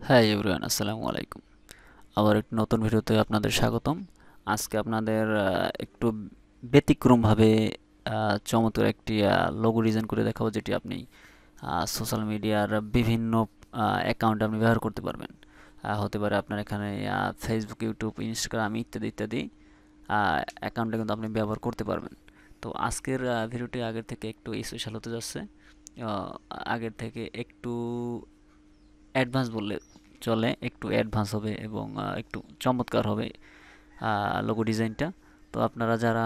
হ্যাঁ এভরিওয়ান, আসসালামু আলাইকুম। আবার একটি নতুন ভিডিওতে আপনাদের স্বাগতম। আজকে আপনাদের একটু ব্যতিক্রমভাবে চমৎকার একটি লোগো ডিজাইন করে দেখাবো, যেটি আপনি সোশ্যাল মিডিয়ার বিভিন্ন অ্যাকাউন্টে আপনি ব্যবহার করতে পারবেন। হতে পারে আপনার এখানে ফেসবুক, ইউটিউব, ইনস্টাগ্রাম ইত্যাদি ইত্যাদি অ্যাকাউন্টে কিন্তু আপনি ব্যবহার করতে পারবেন। তো আজকের ভিডিওটি আগের থেকে একটু স্পেশাল হতে যাচ্ছে। আহ, আগের থেকে একটু অ্যাডভান্স বললে চলে, একটু অ্যাডভান্স হবে এবং একটু চমৎকার হবে লোগো ডিজাইনটা। তো আপনারা যারা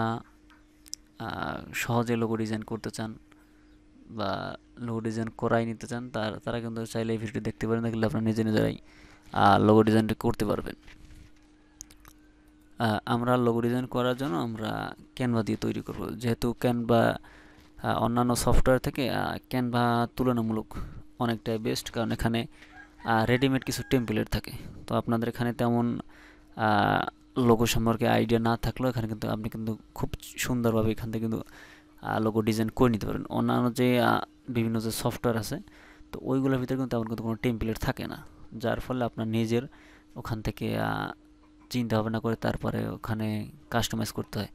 সহজে লোগো ডিজাইন করতে চান বা লোগো ডিজাইন করাই নিতে চান, তারা কিন্তু চাইলে এই ভিডিওটি দেখতে পারেন, দেখলে আপনারা নিজে নিজেরাই লোগো ডিজাইনটি করতে পারবেন। আমরা লোগো ডিজাইন করার জন্য আমরা ক্যানভা দিয়ে তৈরি করব। যেহেতু ক্যানভা অন্যান্য সফটওয়্যার থেকে ক্যানভা তুলনামূলক অনেকটাই বেস্ট, কারণ এখানে রেডিমেড কিছু টেমপ্লেট থাকে। তো আপনাদের এখানে তেমন লোগো সম্পর্কে আইডিয়া না থাকলেও এখানে কিন্তু আপনি কিন্তু খুব সুন্দরভাবে এখান থেকে কিন্তু লোগো ডিজাইন করে নিতে পারেন। অন্যান্য যে বিভিন্ন যে সফটওয়্যার আছে, তো ওইগুলোর ভিতরে কিন্তু তেমন কিন্তু কোনো টেমপ্লেট থাকে না, যার ফলে আপনার নিজের ওখান থেকে চিন্তা ভাবনা করে তারপরে ওখানে কাস্টমাইজ করতে হয়।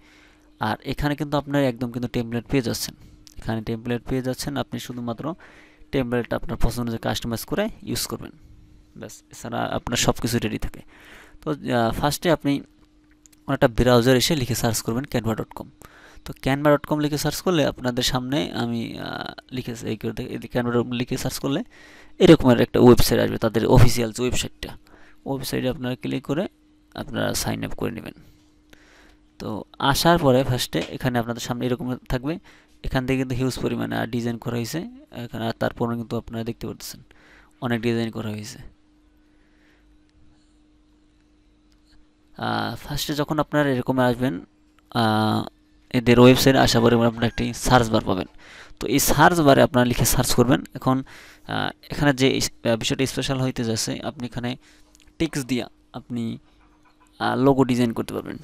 আর এখানে কিন্তু আপনার একদম কিন্তু টেমপ্লেট পেয়ে যাচ্ছেন। এখানে টেমপ্লেট পেয়ে যাচ্ছেন, আপনি শুধুমাত্র টেমপ্লেটটা আপনার পছন্দ অনুযায়ী কাস্টমাইজ করে ইউজ করবেন, ব্যাস। এছাড়া আপনার সব কিছু রেডি থাকে। তো ফার্স্টে আপনি একটা ব্রাউজার এসে লিখে সার্চ করবেন canva.com। তো canva.com লিখে সার্চ করলে আপনাদের সামনে আমি লিখে এই করে canva.com লিখে সার্চ করলে এরকমের একটা ওয়েবসাইট আসবে, তাদের অফিসিয়াল যে ওয়েবসাইটটা। ওয়েবসাইটে আপনারা ক্লিক করে আপনারা সাইন আপ করে নেবেন। তো আসার পরে ফার্স্টে এখানে আপনাদের সামনে এরকম থাকবে। এখান থেকে কিন্তু হিউজ পরিমাণে ডিজাইন করা হয়েছে এখানে, আর তারপরে কিন্তু আপনারা দেখতে পাচ্ছেন অনেক ডিজাইন করা হয়েছে। ফার্স্টে যখন আপনারা এরকম আসবেন, এদের ওয়েবসাইটে আসার পরে আপনারা একটি সার্চ বার পাবেন। তো এই সার্চ বারে আপনারা লিখে সার্চ করবেন। এখন এখানে যে বিষয়টা স্পেশাল হইতে যাচ্ছে, আপনি এখানে টেক্সট দিয়া আপনি লোগো ডিজাইন করতে পারবেন।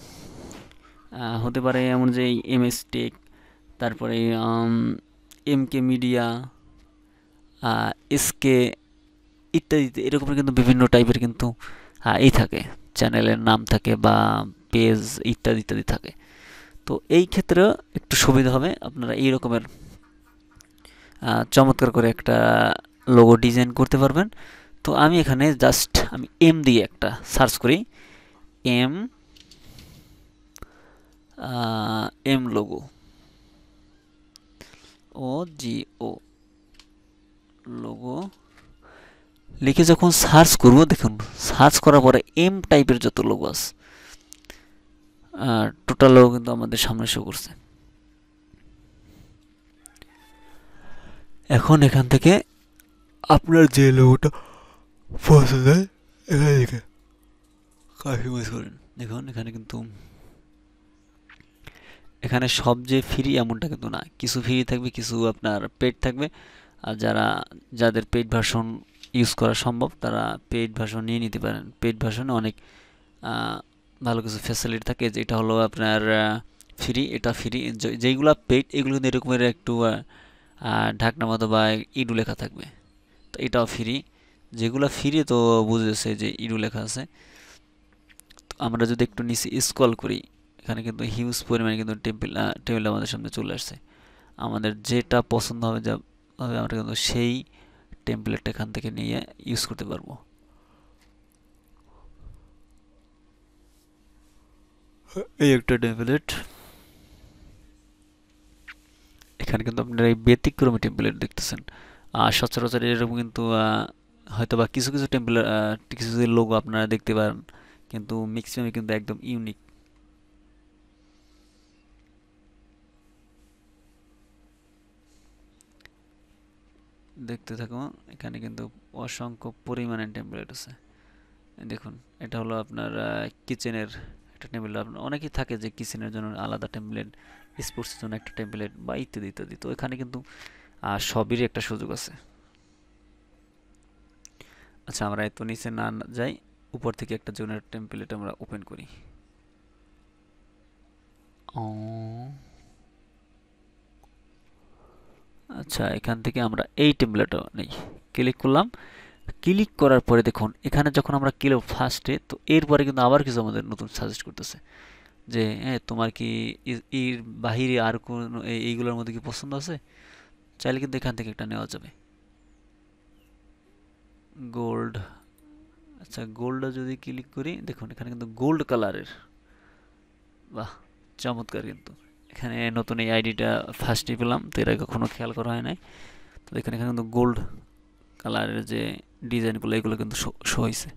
হতে পারে এমন যে এমএস টেক, তারপরে এমকে মিডিয়া, এসকে ইত্যাদিতে এরকমের কিন্তু বিভিন্ন টাইপের কিন্তু এই থাকে, চ্যানেলের নাম থাকে বা পেজ ইত্যাদি ইত্যাদি থাকে। তো এই ক্ষেত্রে একটু সুবিধা হবে, আপনারা এই রকমের চমৎকার করে একটা লোগো ডিজাইন করতে পারবেন। তো আমি এখানে জাস্ট আমি এম দিয়ে একটা সার্চ করি, এম এম লোগো, ও জি ও লোগো লিখে যখন সার্চ করব, দেখুন সার্চ করার পরে এম টাইপের যত লোগো আছে টোটাল লোগো কিন্তু আমাদের সামনে শো করছে। এখন এখান থেকে আপনার যে লোগোটা পছন্দ হয় এখানে লিখে কাস্টমাইজ করেন। দেখুন এখানে কিন্তু এখানে সব যে ফ্রি এমনটা কিন্তু না, কিছু ফ্রি থাকবে, কিছু আপনার পেইড থাকবে। আর যাদের পেইড ভার্সন ইউজ করা সম্ভব, তারা পেইড ভার্সন নিয়ে নিতে পারেন। পেইড ভার্সনে অনেক ভালো কিছু ফ্যাসিলিটি থাকে, যেটা হলো আপনার ফ্রি, এটা ফ্রি। যেইগুলো পেইড এগুলো কিন্তু এরকমের একটু ঢাকনা মতো বা ইডু লেখা থাকবে, তো এটাও ফ্রি। যেগুলো ফ্রি তো বুঝেছে যে ইডু লেখা আছে। তো আমরা যদি একটু নিচে স্ক্রল করি, এখানে কিন্তু হিউজ পরিমাণে কিন্তু টেবিল আমাদের সামনে চলে আসছে। আমাদের যেটা পছন্দ হবে আমরা কিন্তু সেই টেমপ্লেটটা এখান থেকে নিয়ে ইউজ করতে পারবো। এই একটা টেমপ্লেট, এখানে কিন্তু আপনারা এই ব্যতিক্রমী টেমপ্লেট দেখতেছেন। আর সচরাচর এরকম কিন্তু হয়তো বা কিছু কিছু টেমপ্লেট, কিছু কিছু লোগো আপনারা দেখতে পারেন, কিন্তু ম্যাক্সিমাম কিন্তু একদম ইউনিক। দেখতে থাকুন, এখানে কিন্তু অসংখ্য পরিমাণে টেমপ্লেট আছে। দেখুন এটা হলো আপনার কিচেনের একটা টেমপ্লেট। আপনার অনেকেই থাকে যে কিচেনের জন্য আলাদা টেমপ্লেট, স্পোর্টসের জন্য একটা টেমপ্লেট বা ইত্যাদি ইত্যাদি। তো এখানে কিন্তু সবেরই একটা সুযোগ আছে। আচ্ছা, আমরা এত নিচে না যাই, উপর থেকে একটা জোনের টেমপ্লেট আমরা ওপেন করি। ও আচ্ছা, এখান থেকে আমরা এই টেমপ্লেটও নেই, ক্লিক করলাম। ক্লিক করার পরে দেখুন এখানে যখন আমরা ক্লিক ফার্স্টে, তো এরপরে কিন্তু আবার কিছু আমাদের নতুন সাজেস্ট করতেছে যে হ্যাঁ তোমার কি এর বাহিরে আর কোনো এইগুলোর মধ্যে কি পছন্দ আছে, চাইলে কিন্তু এখান থেকে একটা নেওয়া যাবে। গোল্ড, আচ্ছা গোল্ডে যদি ক্লিক করি দেখুন এখানে কিন্তু গোল্ড কালারের, বাহ চমৎকার। কিন্তু এখানে নতুন এই আইডিটা ফার্স্টে পেলাম, তো এর আগে কখনো খেয়াল করা হয় নাই। তো দেখেন এখানে কিন্তু গোল্ড কালারের যে ডিজাইনগুলো এগুলো কিন্তু শো হয়েছে।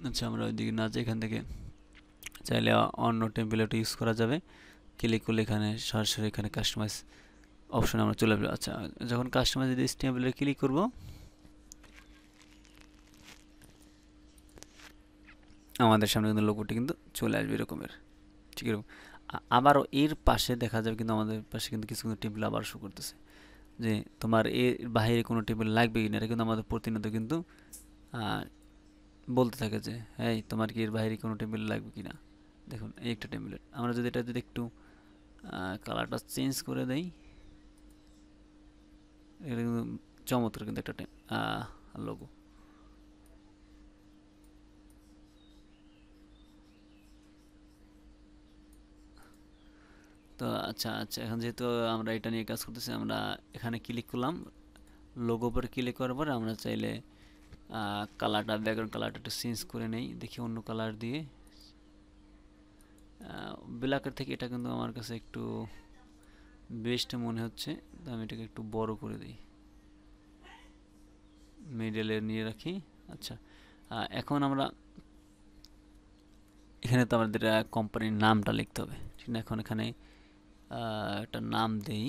আচ্ছা আমরা ওইদিকে না যাই, এখান থেকে চাইলে অন্য টেমপ্লেট ইউজ করা যাবে। ক্লিক করলে এখানে সরাসরি এখানে কাস্টমাইজ অপশন আমরা চলে আসবে। আচ্ছা যখন কাস্টমাইজ দিস টেমপ্লেটে ক্লিক করব, আমাদের সামনে কিন্তু লোগোটি কিন্তু চলে আসবে এরকমের, ঠিক এরকম। আবারও এর পাশে দেখা যাবে কিন্তু আমাদের পাশে কিন্তু কিছু কিছু টেবিল আবার শো করতেছে যে তোমার এর বাইরে কোনো টেবিল লাগবে কিনা। এটা কিন্তু আমাদের প্রতিনিয়ত কিন্তু বলতে থাকে যে হ্যাঁ তোমার কি এর বাইরে কোনো টেবিল লাগবে কিনা। দেখুন এই একটা টেবিলেট, আমরা যদি এটা যদি একটু কালারটা চেঞ্জ করে দেই, এটা কিন্তু চমৎকার কিন্তু একটা লোগো। তো আচ্ছা আচ্ছা, এখন যেহেতু আমরা এটা নিয়ে কাজ করতেছি, আমরা এখানে ক্লিক করলাম, লোগো উপর ক্লিক করার পর আমরা চাইলে কালারটা, ব্যাকগ্রাউন্ড কালারটা একটু চেঞ্জ করে নেই, দেখি অন্য কালার দিয়ে। ব্ল্যাকের থেকে এটা কিন্তু আমার কাছে একটু বেস্ট মনে হচ্ছে, তো আমি এটাকে একটু বড় করে দিই, মিডলে নিয়ে রাখি। আচ্ছা এখন আমরা এখানে তো আমাদের কোম্পানির নামটা লিখতে হবে, ঠিক না। এখন এখানে একটা নাম দেই,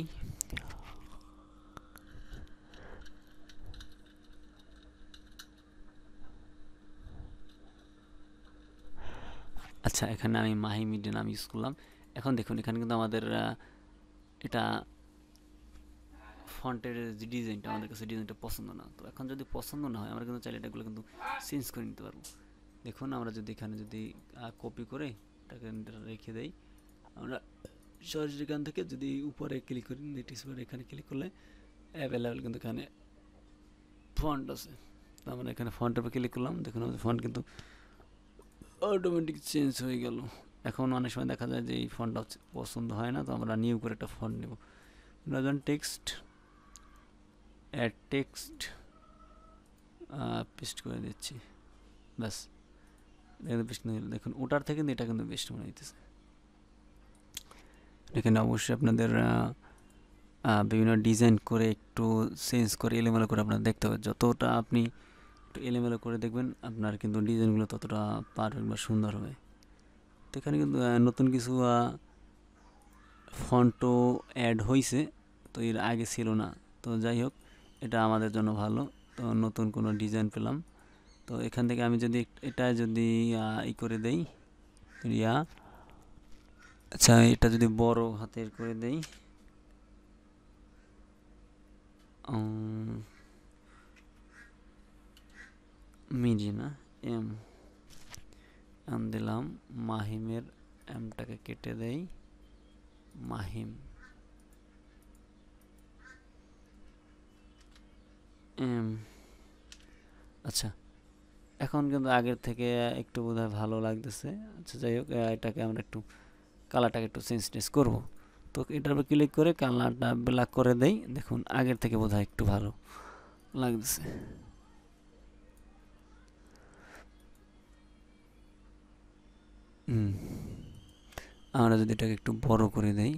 আচ্ছা এখানে আমি মাহি মিডিয়া নাম ইউজ করলাম। এখন দেখুন এখানে কিন্তু আমাদের এটা ফন্টের যে ডিজাইনটা, আমাদের কাছে ডিজাইনটা পছন্দ না। তো এখন যদি পছন্দ না হয় আমরা কিন্তু চাইলে এটাগুলো কিন্তু চেঞ্জ করে নিতে পারবো। দেখুন আমরা যদি এখানে যদি কপি করে এটাকে রেখে দেই, আমরা সরাসরি এখান থেকে যদি উপরে ক্লিক করি, নোটিস করে এখানে ক্লিক করলে অ্যাভেলেবেল কিন্তু এখানে ফন্ট আছে। তো আমরা এখানে ফন্টের উপর ক্লিক করলাম, দেখুন আমাদের ফন্ট কিন্তু অটোমেটিক চেঞ্জ হয়ে গেল। এখন অনেক সময় দেখা যায় যে এই ফন্টটা পছন্দ হয় না, তো আমরা নিউ করে একটা ফন্ট নেব। আমরা যখন টেক্সট অ্যাড টেক্সট পেস্ট করে দিচ্ছি, ব্যাস দেখুন পেস্ট নিয়ে দেখুন ওটার থেকে কিন্তু এটা কিন্তু বেস্ট মনে হইতেছে। এখানে অবশ্যই আপনাদের বিভিন্ন ডিজাইন করে একটু চেঞ্জ করে এলোমেলো করে আপনার দেখতে হবে। যতটা আপনি একটু এলোমেলো করে দেখবেন আপনার কিন্তু ডিজাইনগুলো ততটা পারফেক্ট বা সুন্দর হবে। তো এখানে কিন্তু নতুন কিছু ফন্টও অ্যাড হয়েছে, তো এর আগে ছিল না। তো যাই হোক এটা আমাদের জন্য ভালো, তো নতুন কোনো ডিজাইন পেলাম। তো এখান থেকে আমি যদি এটা যদি ই করে দেই, ইয়া আচ্ছা এটা যদি বড় হাতের করে দেই, মিডিয়া না এম এম দিলাম, মাহিমের এমটাকে কেটে দেই, মাহিম এম। আচ্ছা এখন কিন্তু আগের থেকে একটু বোধহয় ভালো লাগতেছে। আচ্ছা যাই হোক এটাকে আমরা একটু কালারটাকে একটু চেঞ্জ টেঞ্জ করবো। তো এটার উপর ক্লিক করে কালারটা ব্ল্যাক করে দেই, দেখুন আগের থেকে বোধহয় একটু ভালো লাগতেছে। আমরা যদি এটাকে একটু বড় করে দেই,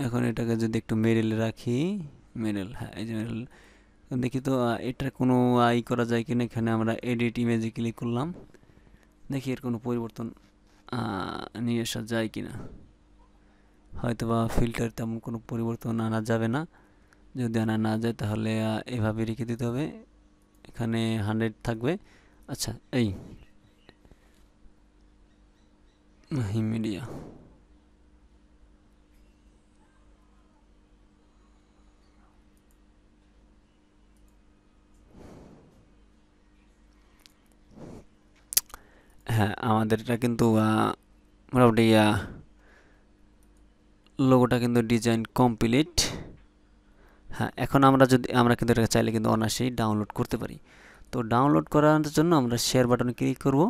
এখন এটাকে যদি একটু মেডেলে রাখি, মেডেল, হ্যাঁ এই যে মেডেল, দেখি তো এটার কোনো করা যায় কিনা। এখানে আমরা এডিট ইমেজে ক্লিক করলাম, দেখি এর কোনো পরিবর্তন নিয়ে আসা যায় কিনা। হয়তো বা ফিল্টার তেমন কোনো পরিবর্তন আনা যাবে না, যদি আনা না যায় তাহলে এভাবে রেখে দিতে হবে, এখানে 100 থাকবে। আচ্ছা এই মিডিয়া, হ্যাঁ, আমাদের এটা কিন্তু মোটামুটি লোগোটা কিন্তু ডিজাইন কমপ্লিট। হ্যাঁ, এখন আমরা কিন্তু এটা চাইলে কিন্তু অনায়াসেই ডাউনলোড করতে পারি। তো ডাউনলোড করার জন্য আমরা শেয়ার বাটনে ক্লিক করব।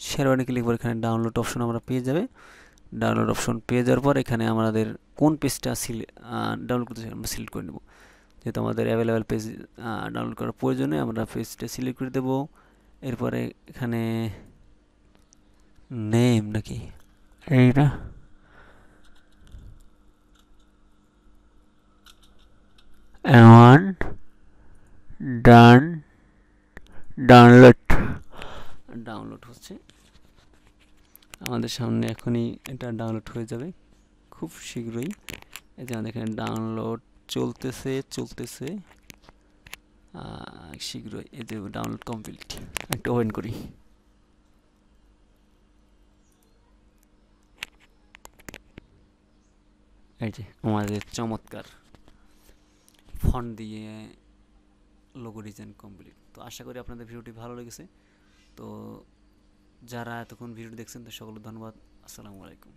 শেয়ার বাটনে ক্লিক করে এখানে ডাউনলোড অপশন আমরা পেয়ে যাবে। ডাউনলোড অপশন পেয়ে যাওয়ার পর এখানে আমাদের কোন পেজটা ডাউনলোড করতে চাই আমরা সিলেক্ট করে নেব। যেহেতু আমাদের অ্যাভেলেবেল পেজ ডাউনলোড করার প্রয়োজনে আমরা পেজটা সিলেক্ট করে দেব। এরপরে এখানে নেম নাকি এইটা অ্যাওয়ান ডান ডাউনলোড ডাউনলোড হচ্ছে আমাদের সামনে। এখনই এটা ডাউনলোড হয়ে যাবে খুব শীঘ্রই। এই যে আমাদের এখানে ডাউনলোড চলতেছে শীঘ্রই। এই যে ডাউনলোড কমপ্লিট, একটু ওয়েট করি। এই যে আমাদের চমৎকার ফন্ট দিয়ে লোগো ডিজাইন কমপ্লিট। তো আশা করি আপনাদের ভিডিওটি ভালো লেগেছে। তো যারা এতক্ষণ ভিডিও দেখছেন তো সকলে ধন্যবাদ। আসসালামু আলাইকুম।